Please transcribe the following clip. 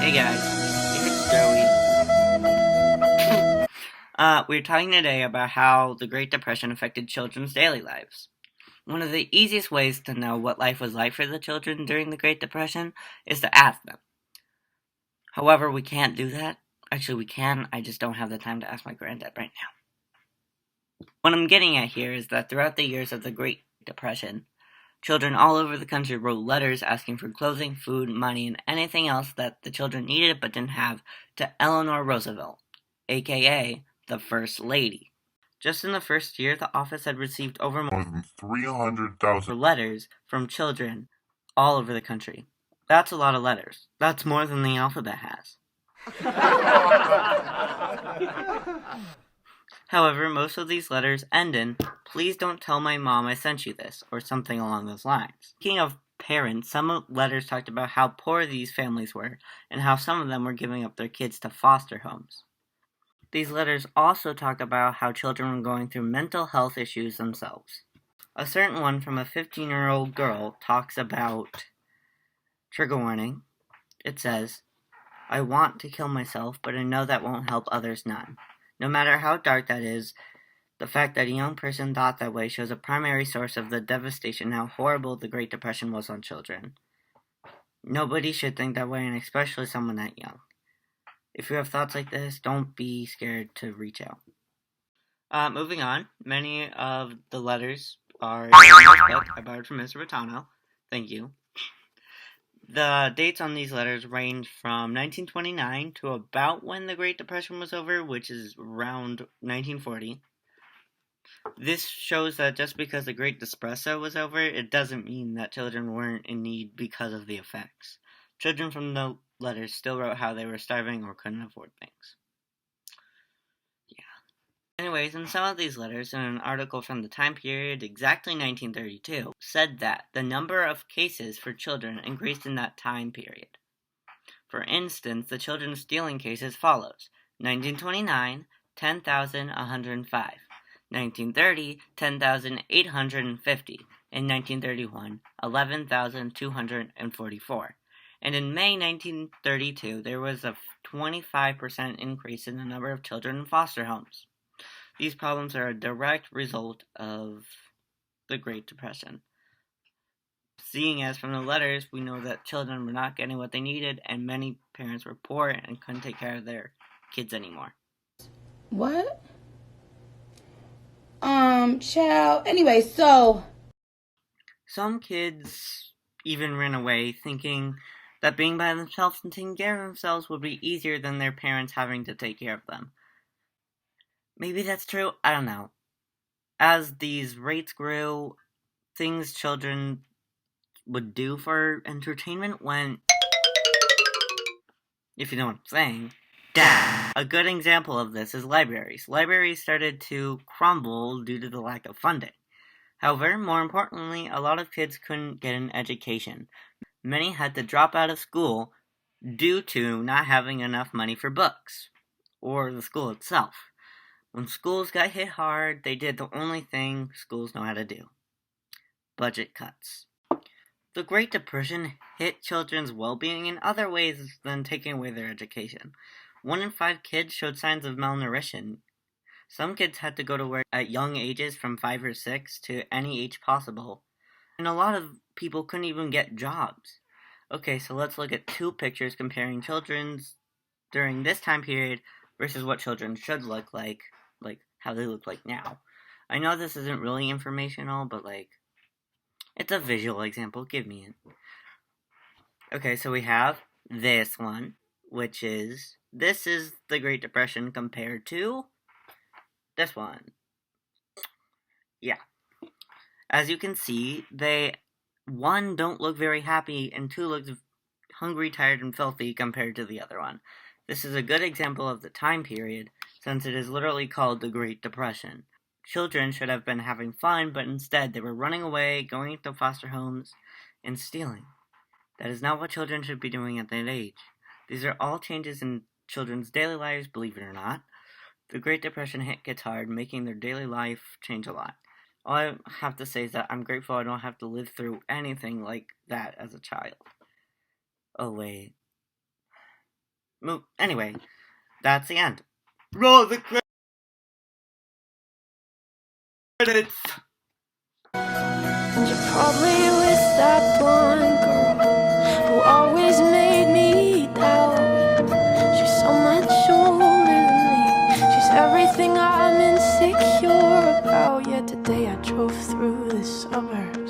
Hey guys, it's Joey. We're talking today about how the Great Depression affected children's daily lives. One of the easiest ways to know what life was like for the children during the Great Depression is to ask them. However, we can't do that. Actually, we can, I just don't have the time to ask my granddad right now. What I'm getting at here is that throughout the years of the Great Depression, children all over the country wrote letters asking for clothing, food, money, and anything else that the children needed but didn't have to Eleanor Roosevelt, aka the First Lady. Just in the first year, the office had received over more than 300,000 letters from children all over the country. That's a lot of letters. That's more than the alphabet has. However, most of these letters end in, "Please don't tell my mom I sent you this," or something along those lines. Speaking of parents, some letters talked about how poor these families were, and how some of them were giving up their kids to foster homes. These letters also talk about how children were going through mental health issues themselves. A certain one from a 15-year-old girl talks about, trigger warning, it says, "I want to kill myself, but I know that won't help others none. No matter how dark that is, the fact that a young person thought that way shows a primary source of the devastation and how horrible the Great Depression was on children. Nobody should think that way, and especially someone that young. If you have thoughts like this, don't be scared to reach out." Moving on, many of the letters are in this book I borrowed from Mr. Bottano. Thank you. The dates on these letters range from 1929 to about when the Great Depression was over, which is around 1940. This shows that just because the Great Espresso was over, it doesn't mean that children weren't in need because of the effects. Children from the letters still wrote how they were starving or couldn't afford things. Anyways, in some of these letters, in an article from the time period exactly 1932, said that the number of cases for children increased in that time period. For instance, the children stealing cases follows: 1929, 10,105; 1930, 10,850; in 1931, 11,244. And in May 1932, there was a 25% increase in the number of children in foster homes. These problems are a direct result of the Great Depression. Seeing as from the letters, we know that children were not getting what they needed, and many parents were poor and couldn't take care of their kids anymore. What? Child. Anyway, so some kids even ran away, thinking that being by themselves and taking care of themselves would be easier than their parents having to take care of them. Maybe that's true, I don't know. As these rates grew, things children would do for entertainment went, if you know what I'm saying, down. A good example of this is libraries. Libraries started to crumble due to the lack of funding. However, more importantly, a lot of kids couldn't get an education. Many had to drop out of school due to not having enough money for books, or the school itself. When schools got hit hard, they did the only thing schools know how to do: budget cuts. The Great Depression hit children's well-being in other ways than taking away their education. 1 in 5 kids showed signs of malnutrition. Some kids had to go to work at young ages from 5 or 6 to any age possible. And a lot of people couldn't even get jobs. Okay, so let's look at 2 pictures comparing children's during this time period versus what children should look like how they look like now. I know this isn't really informational, but it's a visual example. Give me it. Okay, so we have this one, this is the Great Depression compared to this one. Yeah. As you can see, they, 1, don't look very happy, and 2 look hungry, tired, and filthy compared to the other one. This is a good example of the time period, since it is literally called the Great Depression. Children should have been having fun, but instead they were running away, going into foster homes, and stealing. That is not what children should be doing at that age. These are all changes in children's daily lives, believe it or not. The Great Depression hit kids hard, making their daily life change a lot. All I have to say is that I'm grateful I don't have to live through anything like that as a child. Oh wait. Anyway, that's the end. Roll the credits! And you're probably with that blonde girl who always made me doubt. She's so much older than me. She's everything I'm insecure about. Yet today I drove through the suburbs